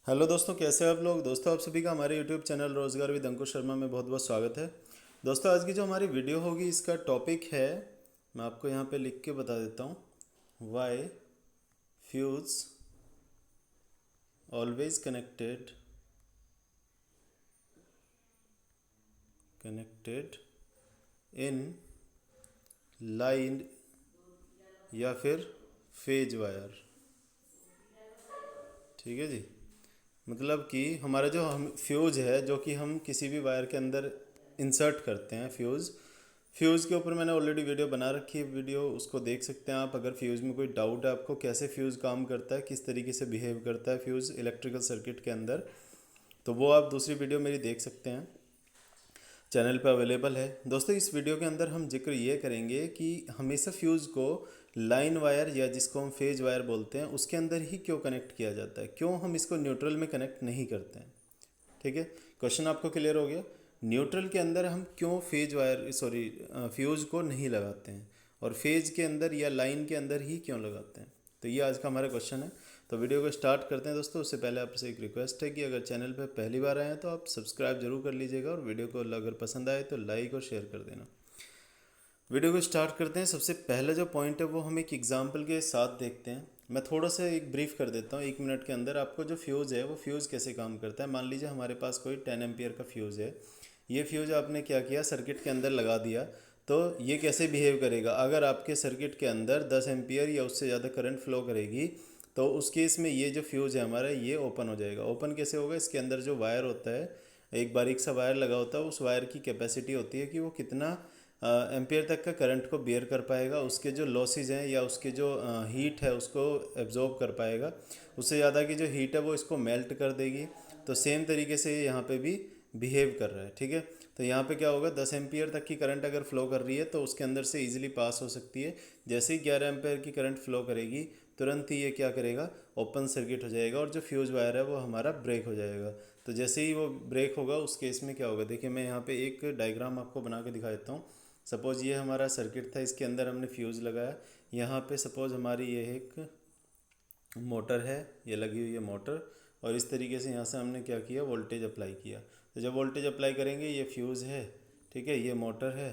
Hello दोस्तों, कैसे हैं आप लोग। दोस्तों, आप सभी का हमारे यूट्यूब चैनल रोजगार विद अंकुश शर्मा में बहुत बहुत स्वागत है। दोस्तों, आज की जो हमारी वीडियो होगी इसका टॉपिक है, मैं आपको यहाँ पे लिख के बता देता हूँ। Why fuse always connected in line या फिर फेज वायर। ठीक है जी। मतलब कि हमारा जो हम फ्यूज है, जो कि हम किसी भी वायर के अंदर इंसर्ट करते हैं फ्यूज़। फ्यूज़ के ऊपर मैंने ऑलरेडी वीडियो बना रखी है, वीडियो उसको देख सकते हैं आप। अगर फ्यूज़ में कोई डाउट है आपको, कैसे फ्यूज़ काम करता है, किस तरीके से बिहेव करता है फ्यूज़ इलेक्ट्रिकल सर्किट के अंदर, तो वो आप दूसरी वीडियो मेरी देख सकते हैं, चैनल पे अवेलेबल है। दोस्तों, इस वीडियो के अंदर हम जिक्र ये करेंगे कि हमेशा फ्यूज़ को लाइन वायर या जिसको हम फेज वायर बोलते हैं उसके अंदर ही क्यों कनेक्ट किया जाता है, क्यों हम इसको न्यूट्रल में कनेक्ट नहीं करते हैं। ठीक है, क्वेश्चन आपको क्लियर हो गया। न्यूट्रल के अंदर हम क्यों फेज वायर फ्यूज़ को नहीं लगाते हैं, और फेज के अंदर या लाइन के अंदर ही क्यों लगाते हैं। तो ये आज का हमारा क्वेश्चन है। तो वीडियो को स्टार्ट करते हैं दोस्तों। उससे पहले आपसे एक रिक्वेस्ट है कि अगर चैनल पर पहली बार आए हैं तो आप सब्सक्राइब जरूर कर लीजिएगा, और वीडियो को अगर पसंद आए तो लाइक और शेयर कर देना। वीडियो को स्टार्ट करते हैं। सबसे पहला जो पॉइंट है वो हम एक एग्जांपल के साथ देखते हैं। मैं थोड़ा सा एक ब्रीफ कर देता हूँ 1 मिनट के अंदर आपको। जो फ्यूज़ है वो फ्यूज़ कैसे काम करता है। मान लीजिए हमारे पास कोई 10 एम्पियर का फ्यूज़ है। ये फ्यूज़ आपने क्या किया, सर्किट के अंदर लगा दिया। तो ये कैसे बिहेव करेगा, अगर आपके सर्किट के अंदर 10 एम्पियर या उससे ज़्यादा करंट फ्लो करेगी तो उस केस में ये जो फ्यूज़ है हमारा ये ओपन हो जाएगा। ओपन कैसे होगा, इसके अंदर जो वायर होता है, एक बारीक सा वायर लगा होता है, उस वायर की कैपेसिटी होती है कि वो कितना एम्पियर तक का करंट को बियर कर पाएगा, उसके जो लॉसेज हैं या उसके जो हीट है उसको एब्जॉर्ब कर पाएगा। उससे ज़्यादा की जो हीट है वो इसको मेल्ट कर देगी। तो सेम तरीके से ये यहाँ पे भी बिहेव कर रहा है। ठीक है, तो यहाँ पे क्या होगा, 10 एम्पियर तक की करंट अगर फ्लो कर रही है तो उसके अंदर से इजीली पास हो सकती है। जैसे ही 11 एम्पियर की करंट फ्लो करेगी तुरंत ही ये क्या करेगा, ओपन सर्किट हो जाएगा, और जो फ्यूज़ वायर है वो हमारा ब्रेक हो जाएगा। तो जैसे ही वो ब्रेक होगा उस केस में क्या होगा, देखिए मैं यहाँ पे एक डायग्राम आपको बना के दिखा देता हूँ। सपोज़ ये हमारा सर्किट था, इसके अंदर हमने फ्यूज़ लगाया। यहाँ पे सपोज़ हमारी ये एक मोटर है, ये लगी हुई है मोटर, और इस तरीके से यहाँ से हमने क्या किया, वोल्टेज अप्लाई किया। तो जब वोल्टेज अप्लाई करेंगे, ये फ्यूज़ है, ठीक है, ये मोटर है,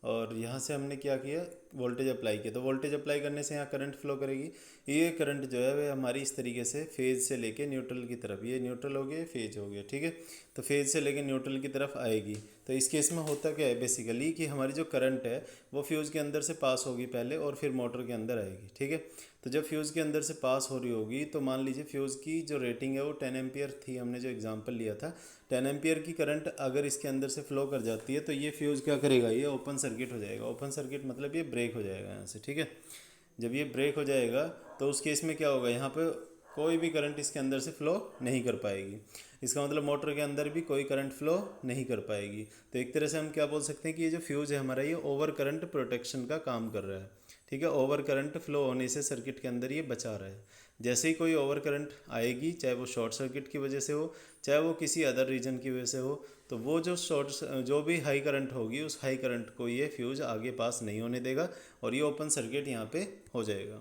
और यहाँ से हमने क्या किया, वोल्टेज अप्लाई किया। तो वोल्टेज अप्लाई करने से यहाँ करंट फ्लो करेगी। ये करंट जो है वह हमारी इस तरीके से फेज से लेके न्यूट्रल की तरफ, ये न्यूट्रल हो गया, फेज हो गया। ठीक है, तो फेज से लेके न्यूट्रल की तरफ आएगी। तो इस केस में होता क्या है बेसिकली, कि हमारी जो करंट है वो फ्यूज़ के अंदर से पास होगी पहले, और फिर मोटर के अंदर आएगी। ठीक है, तो जब फ्यूज़ के अंदर से पास हो रही होगी तो मान लीजिए फ्यूज़ की जो रेटिंग है वो 10 एम्पियर थी, हमने जो एग्जांपल लिया था। 10 एम्पियर की करंट अगर इसके अंदर से फ्लो कर जाती है तो ये फ्यूज़ क्या करेगा, ये ओपन सर्किट हो जाएगा। ओपन सर्किट मतलब ये ब्रेक हो जाएगा यहाँ से। ठीक है, जब ये ब्रेक हो जाएगा तो उस केस में क्या होगा, यहाँ पे कोई भी करंट इसके अंदर से फ्लो नहीं कर पाएगी। इसका मतलब मोटर के अंदर भी कोई करंट फ्लो नहीं कर पाएगी। तो एक तरह से हम क्या बोल सकते हैं कि ये जो फ्यूज़ है हमारा, ये ओवर करंट प्रोटेक्शन का काम कर रहा है। ठीक है, ओवर करंट फ्लो होने से सर्किट के अंदर ये बचा रहा है। जैसे ही कोई ओवर करंट आएगी, चाहे वो शॉर्ट सर्किट की वजह से हो, चाहे वो किसी अदर रीजन की वजह से हो, तो वो जो भी हाई करंट होगी उस हाई करंट को ये फ्यूज़ आगे पास नहीं होने देगा, और ये ओपन सर्किट यहाँ पे हो जाएगा।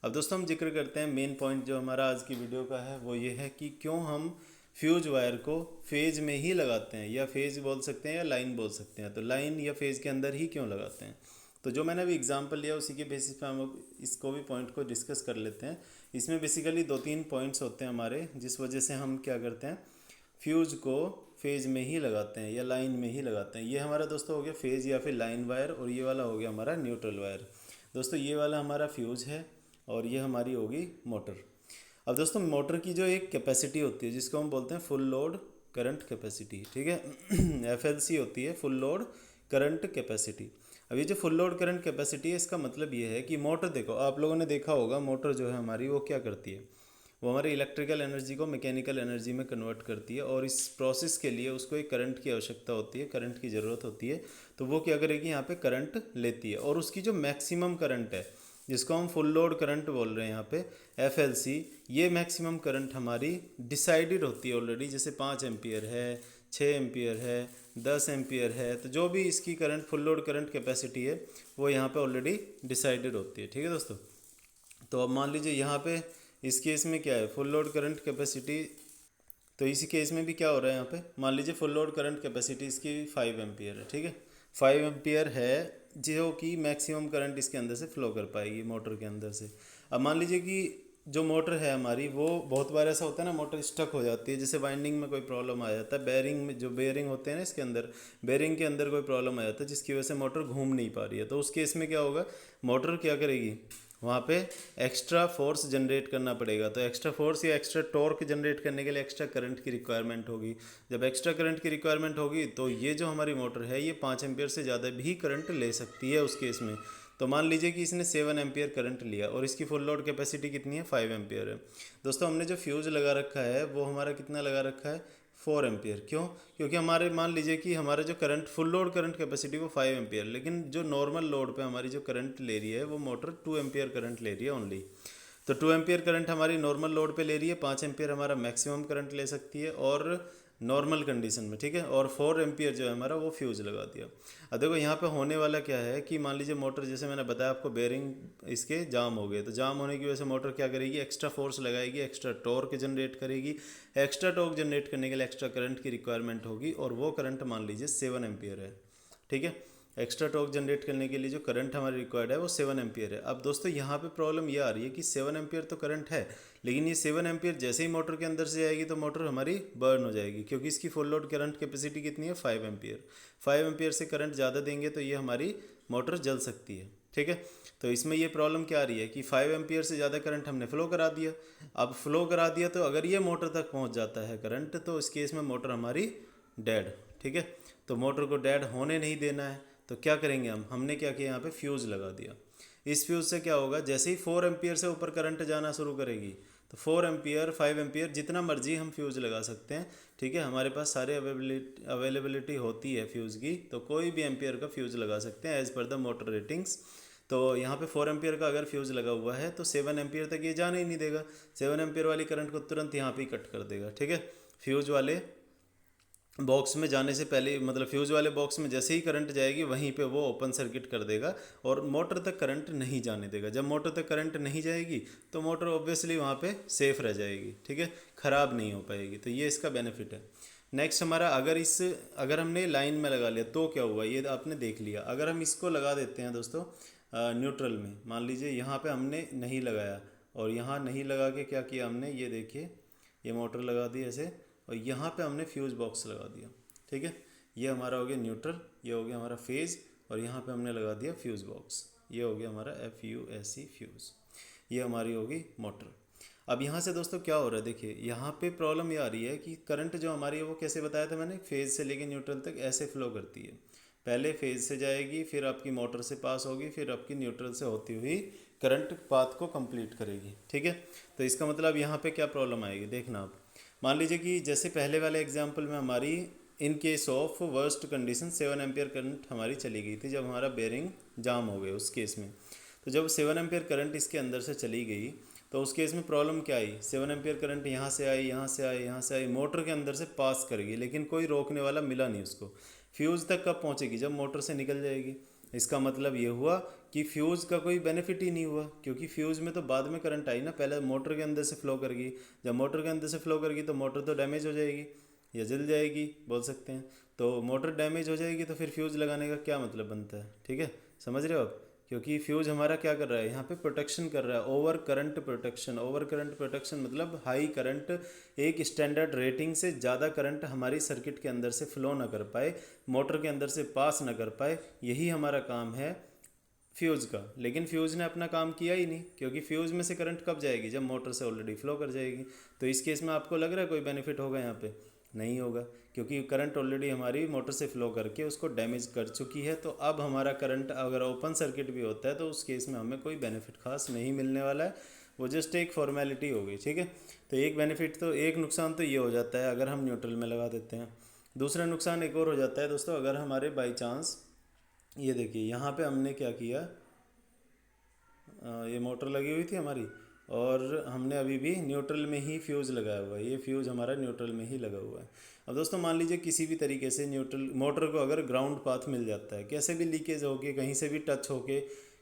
अब दोस्तों, हम जिक्र करते हैं मेन पॉइंट जो हमारा आज की वीडियो का है, वो ये है कि क्यों हम फ्यूज वायर को फेज में ही लगाते हैं, या फेज बोल सकते हैं या लाइन बोल सकते हैं। तो लाइन या फेज के अंदर ही क्यों लगाते हैं। तो जो मैंने अभी एग्जांपल लिया उसी के बेसिस पे हम इसको भी पॉइंट को डिस्कस कर लेते हैं। इसमें बेसिकली 2-3 पॉइंट्स होते हैं हमारे, जिस वजह से हम क्या करते हैं, फ्यूज़ को फेज में ही लगाते हैं या लाइन में ही लगाते हैं। ये हमारा दोस्तों हो गया फेज या फिर लाइन वायर, और ये वाला हो गया हमारा न्यूट्रल वायर। दोस्तों, ये वाला हमारा फ्यूज़ है और ये हमारी होगी मोटर। अब दोस्तों, मोटर की जो एक कैपेसिटी होती है जिसको हम बोलते हैं फुल लोड करंट कैपेसिटी, ठीक है, एफएलसी होती है, फुल लोड करंट कैपेसिटी। अब ये जो फुल लोड करंट कैपेसिटी है, इसका मतलब ये है कि मोटर, देखो आप लोगों ने देखा होगा, मोटर जो है हमारी वो क्या करती है, वो हमारी इलेक्ट्रिकल एनर्जी को मैकेनिकल एनर्जी में कन्वर्ट करती है, और इस प्रोसेस के लिए उसको एक करंट की आवश्यकता होती है, करंट की ज़रूरत होती है। तो वो क्या करेगी, यहाँ पे करंट लेती है, और उसकी जो मैक्सिमम करंट है जिसको हम फुल लोड करंट बोल रहे हैं यहाँ पे, एफएलसी, ये मैक्सिमम करंट हमारी डिसाइडेड होती है ऑलरेडी। जैसे 5 एम्पियर है, 6 एम्पियर है, 10 एम्पियर है, तो जो भी इसकी current full load current capacity है वो यहाँ पे ऑलरेडी डिसाइडेड होती है। ठीक है दोस्तों, तो अब मान लीजिए यहाँ पे इस केस में क्या है, फुल लोड करंट कैपेसिटी तो इसी केस में भी क्या हो रहा है यहाँ पे, मान लीजिए फुल लोड करंट कैपेसिटी इसकी 5 एम्पियर है, ठीक है, 5 एम्पियर है जो कि मैक्सिमम करंट इसके अंदर से फ्लो कर पाएगी मोटर के अंदर से। अब मान लीजिए कि जो मोटर है हमारी वो बहुत बार ऐसा होता है ना, मोटर स्टक हो जाती है, जैसे वाइंडिंग में कोई प्रॉब्लम आ जाता है, बेयरिंग में जो बेयरिंग होते हैं ना इसके अंदर, बेयरिंग के अंदर कोई प्रॉब्लम आ जाता है जिसकी वजह से मोटर घूम नहीं पा रही है। तो उस केस में क्या होगा, मोटर क्या करेगी, वहाँ पे एक्स्ट्रा फोर्स जनरेट करना पड़ेगा। तो एक्स्ट्रा फोर्स या एक्स्ट्रा टॉर्क जनरेट करने के लिए एक्स्ट्रा करंट की रिक्वायरमेंट होगी। जब एक्स्ट्रा करंट की रिक्वायरमेंट होगी तो ये जो हमारी मोटर है ये 5 एम्पियर से ज़्यादा भी करंट ले सकती है उस केस में। तो मान लीजिए कि इसने 7 एम्पियर करंट लिया और इसकी फुल लोड कैपेसिटी कितनी है, 5 एम्पियर है। दोस्तों हमने जो फ्यूज़ लगा रखा है वो हमारा कितना लगा रखा है, 4 एम्पियर। क्यों, क्योंकि हमारे मान लीजिए कि हमारा जो current full load current capacity वो 5 एम्पियर, लेकिन जो नॉर्मल लोड पे हमारी जो करंट ले रही है वो मोटर 2 एम्पियर करंट ले रही है ओनली। तो 2 एम्पियर करंट हमारी नॉर्मल लोड पे ले रही है, 5 एम्पियर हमारा मैक्सिमम करंट ले सकती है और नॉर्मल कंडीशन में, ठीक है, और 4 एम्पियर जो है हमारा वो फ्यूज़ लगा दिया। अब देखो यहाँ पे होने वाला क्या है कि मान लीजिए मोटर, जैसे मैंने बताया आपको, बेयरिंग इसके जाम हो गए, तो जाम होने की वजह से मोटर क्या करेगी, एक्स्ट्रा फोर्स लगाएगी, एक्स्ट्रा टॉर्क जनरेट करेगी। एक्स्ट्रा टॉर्क जनरेट करने के लिए एक्स्ट्रा करंट की रिक्वायरमेंट होगी और वो करंट मान लीजिए 7 एम्पियर है, ठीक है। एक्स्ट्रा टॉर्क जनरेट करने के लिए जो करंट हमारी रिक्वायर्ड है वो 7 एम्पियर है। अब दोस्तों यहाँ पे प्रॉब्लम ये आ रही है कि 7 एम्पियर तो करंट है, लेकिन ये 7 एम्पियर जैसे ही मोटर के अंदर से जाएगी तो मोटर हमारी बर्न हो जाएगी, क्योंकि इसकी फुल लोड करंट कैपेसिटी कितनी है, 5 एम्पियर। 5 एम्पियर से करंट ज़्यादा देंगे तो ये हमारी मोटर जल सकती है, ठीक है। तो इसमें ये प्रॉब्लम क्या आ रही है कि 5 एम्पियर से ज़्यादा करंट हमने फ्लो करा दिया। अब फ्लो करा दिया तो अगर ये मोटर तक पहुँच जाता है करंट तो इस केस में मोटर हमारी डेड, ठीक है। तो मोटर को डेड होने नहीं देना है, तो क्या करेंगे हमने क्या किया, यहाँ पे फ्यूज़ लगा दिया। इस फ्यूज़ से क्या होगा, जैसे ही 4 एम्पियर से ऊपर करंट जाना शुरू करेगी तो 4 एम्पियर 5 एम्पियर जितना मर्जी हम फ्यूज़ लगा सकते हैं, ठीक है। हमारे पास सारे अवेलेबिलिटी होती है फ्यूज़ की, तो कोई भी एम्पियर का फ्यूज़ लगा सकते हैं as per the motor ratings. तो यहाँ पे 4 एम्पियर का अगर फ्यूज़ लगा हुआ है तो 7 एम्पियर तक ये जाने ही नहीं देगा, 7 एम्पियर वाली करंट को तुरंत यहाँ पे ही कट कर देगा, ठीक है। फ्यूज़ वाले बॉक्स में जाने से पहले, मतलब फ्यूज़ वाले बॉक्स में जैसे ही करंट जाएगी वहीं पे वो ओपन सर्किट कर देगा और मोटर तक करंट नहीं जाने देगा। जब मोटर तक करंट नहीं जाएगी तो मोटर ऑब्वियसली वहाँ पे सेफ रह जाएगी, ठीक है, ख़राब नहीं हो पाएगी। तो ये इसका बेनिफिट है। नेक्स्ट हमारा, अगर हमने लाइन में लगा लिया तो क्या हुआ, ये आपने देख लिया। अगर हम इसको लगा देते हैं दोस्तों न्यूट्रल में, मान लीजिए यहाँ पे हमने नहीं लगाया और यहाँ नहीं लगा के क्या किया हमने, ये देखिए, ये मोटर लगा दी ऐसे और यहाँ पे हमने फ्यूज़ बॉक्स लगा दिया, ठीक है। ये हमारा हो गया न्यूट्रल, ये हो गया हमारा फेज़, और यहाँ पे हमने लगा दिया फ्यूज़ बॉक्स, ये हो गया हमारा FUSE फ्यूज़, ये हमारी होगी मोटर। अब यहाँ से दोस्तों क्या हो रहा है, देखिए यहाँ पे प्रॉब्लम ये आ रही है कि करंट जो हमारी है वो कैसे बताया था मैंने, फेज़ से लेके न्यूट्रल तक ऐसे फ्लो करती है। पहले फेज़ से जाएगी, फिर आपकी मोटर से पास होगी, फिर आपकी न्यूट्रल से होती हुई करंट पाथ को कंप्लीट करेगी, ठीक है। तो इसका मतलब यहाँ पे क्या प्रॉब्लम आएगी, देखना आप। मान लीजिए कि जैसे पहले वाले एग्जाम्पल में हमारी in case of worst condition 7 ampere current हमारी चली गई थी जब हमारा बेरिंग जाम हो गया उस केस में। तो जब 7 एम्पियर करंट इसके अंदर से चली गई तो उस केस में प्रॉब्लम क्या आई, 7 एम्पियर करंट यहाँ से आई, यहाँ से आई, यहाँ से आई, मोटर के अंदर से पास करेगी, लेकिन कोई रोकने वाला मिला नहीं उसको। फ्यूज़ तक कब पहुँचेगी, जब मोटर से निकल जाएगी। इसका मतलब ये हुआ कि फ्यूज़ का कोई बेनिफिट ही नहीं हुआ, क्योंकि फ्यूज़ में तो बाद में करंट आई ना, पहले मोटर के अंदर से फ्लो करेगी। जब मोटर के अंदर से फ्लो करेगी तो मोटर तो डैमेज हो जाएगी या जल जाएगी बोल सकते हैं। तो मोटर डैमेज हो जाएगी तो फिर फ्यूज़ लगाने का क्या मतलब बनता है, ठीक है, समझ रहे हो आप। क्योंकि फ्यूज़ हमारा क्या कर रहा है, यहाँ पे प्रोटेक्शन कर रहा है, over current protection. Over current protection मतलब हाई करंट, एक स्टैंडर्ड रेटिंग से ज़्यादा करंट हमारी सर्किट के अंदर से फ्लो ना कर पाए, मोटर के अंदर से पास ना कर पाए, यही हमारा काम है फ्यूज़ का। लेकिन फ्यूज़ ने अपना काम किया ही नहीं, क्योंकि फ्यूज़ में से करंट कब जाएगी, जब मोटर से ऑलरेडी फ्लो कर जाएगी। तो इस केस में आपको लग रहा है कोई बेनिफिट होगा, यहाँ पे नहीं होगा, क्योंकि करंट ऑलरेडी हमारी मोटर से फ्लो करके उसको डैमेज कर चुकी है। तो अब हमारा करंट अगर ओपन सर्किट भी होता है तो उस केस में हमें कोई बेनिफिट खास नहीं मिलने वाला है, वो जस्ट एक फॉर्मेलिटी हो गई, ठीक है। तो एक बेनिफिट तो, एक नुकसान तो ये हो जाता है अगर हम न्यूट्रल में लगा देते हैं। दूसरा नुकसान एक और हो जाता है दोस्तों, अगर हमारे बाई चांस, ये देखिए यहाँ पे हमने क्या किया, ये मोटर लगी हुई थी हमारी और हमने अभी भी न्यूट्रल में ही फ्यूज़ लगाया हुआ है, ये फ्यूज़ हमारा न्यूट्रल में ही लगा हुआ है। अब दोस्तों मान लीजिए किसी भी तरीके से न्यूट्रल मोटर को अगर ग्राउंड पाथ मिल जाता है, कैसे भी लीकेज होके, कहीं से भी टच होके,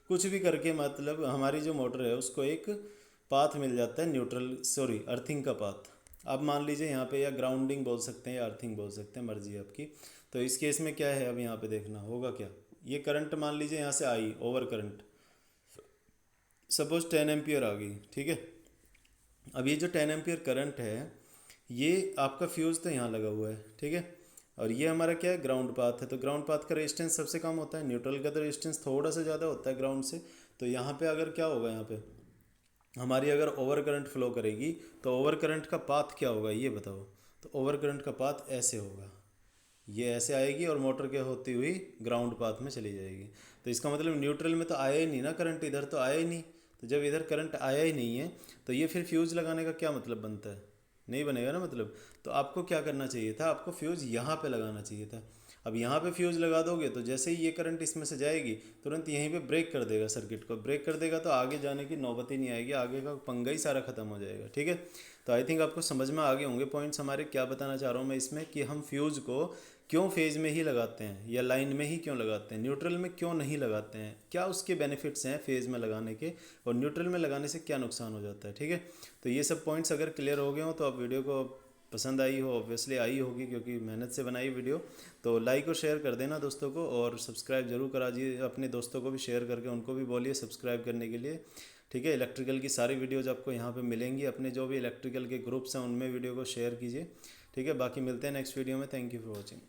कुछ भी करके, मतलब हमारी जो मोटर है उसको एक पाथ मिल जाता है न्यूट्रल, सॉरी अर्थिंग का पाथ, अब मान लीजिए यहाँ पे या ग्राउंडिंग बोल सकते हैं या अर्थिंग बोल सकते हैं, मर्जी है आपकी। तो इस केस में क्या है, अब यहाँ पे देखना होगा क्या, ये करंट मान लीजिए यहाँ से I over current, suppose 10 ampere आ गई, ठीक है। अब ये जो 10 एम्पियर करंट है, ये आपका फ्यूज़ तो यहाँ लगा हुआ है, ठीक है। और ये हमारा क्या है, ग्राउंड पाथ है। तो ग्राउंड पाथ का रेजिस्टेंस सबसे कम होता है, न्यूट्रल का तो रेजिस्टेंस थोड़ा सा ज़्यादा होता है ग्राउंड से। तो यहाँ पे अगर क्या होगा, यहाँ पे हमारी अगर ओवर करंट फ्लो करेगी तो ओवर करंट का पाथ क्या होगा ये बताओ। तो ओवर करंट का पाथ ऐसे होगा, ये ऐसे आएगी और मोटर के होती हुई ग्राउंड पाथ में चली जाएगी। तो इसका मतलब न्यूट्रल में तो आया ही नहीं ना करंट, इधर तो आया ही नहीं। तो जब इधर करंट आया ही नहीं है तो ये फिर फ्यूज़ लगाने का क्या मतलब बनता है, नहीं बनेगा ना मतलब। तो आपको क्या करना चाहिए था, आपको फ्यूज़ यहाँ पे लगाना चाहिए था। अब यहाँ पे फ्यूज़ लगा दोगे तो जैसे ही ये करंट इसमें से जाएगी तुरंत यहीं पे ब्रेक कर देगा, सर्किट को ब्रेक कर देगा, तो आगे जाने की नौबत ही नहीं आएगी, आगे का पंगा ही सारा ख़त्म हो जाएगा, ठीक है। तो आई थिंक आपको समझ में आ गए होंगे पॉइंट्स हमारे। क्या बताना चाह रहा हूँ मैं इसमें, कि हम फ्यूज़ को क्यों फेज़ में ही लगाते हैं या लाइन में ही क्यों लगाते हैं, न्यूट्रल में क्यों नहीं लगाते हैं, क्या उसके बेनिफिट्स हैं फेज़ में लगाने के, और न्यूट्रल में लगाने से क्या नुकसान हो जाता है, ठीक है। तो ये सब पॉइंट्स अगर क्लियर हो गए हो तो आप वीडियो को पसंद आई हो, ऑब्वियसली आई होगी क्योंकि मेहनत से बनाई वीडियो। तो लाइक और शेयर कर देना दोस्तों को, और सब्सक्राइब जरूर करा दीजिए अपने दोस्तों को भी, शेयर करके उनको भी बोलिए सब्सक्राइब करने के लिए, ठीक है। इलेक्ट्रिकल की सारी वीडियोज़ आपको यहाँ पे मिलेंगी, अपने जो भी इलेक्ट्रिकल के ग्रुप्स हैं उनमें वीडियो को शेयर कीजिए, ठीक है। बाकी मिलते हैं नेक्स्ट वीडियो में। Thank you for watching.